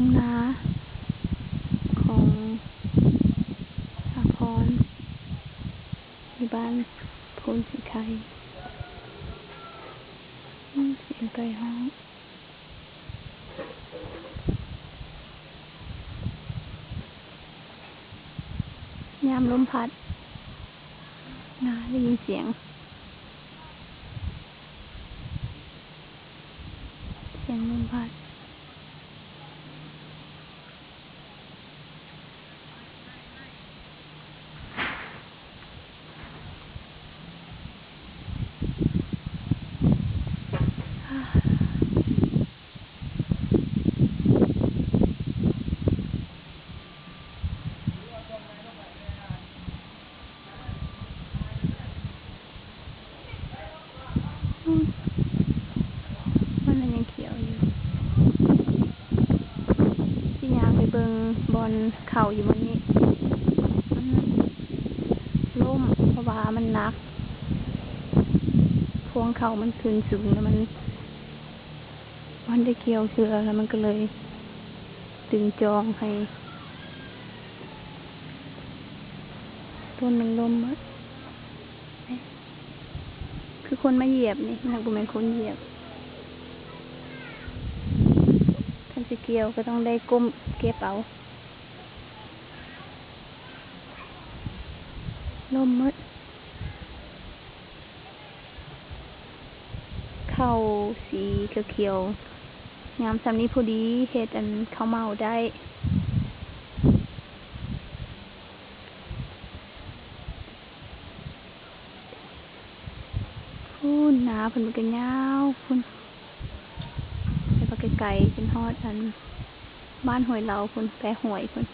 งนาของอาพรที่บ้านโพนสีไข่เสียงไก่ฮ้องยามลมพัดนาได้ยินเสียงลมพัดมันยังเขียวอยู่ที่ยางไปเบิงบอลเข่าอยู่วันนี้ล่มเพราะว่ามันหนักพวงเข่ามันขึ้นสูงแล้วมันได้เกี่ยวเสือแล้วมันก็เลยตึงจองให้ต้นมันล้มคือคนมาเหยียบนี่นักบุญเป็นคนเหยียบท่านจะเกี่ยวก็ต้องได้ก้มเก็บเอาล้มมืดเข้าสีเขียวงามสำนี้พอดีเห็ดอันข้าวเมาได้พุ่นหนาพุ่นมันก็ยาวพุ่นไปไกลๆเป็นฮอดอันบ้านหวยเราพุ่นแปรหวยพุ่น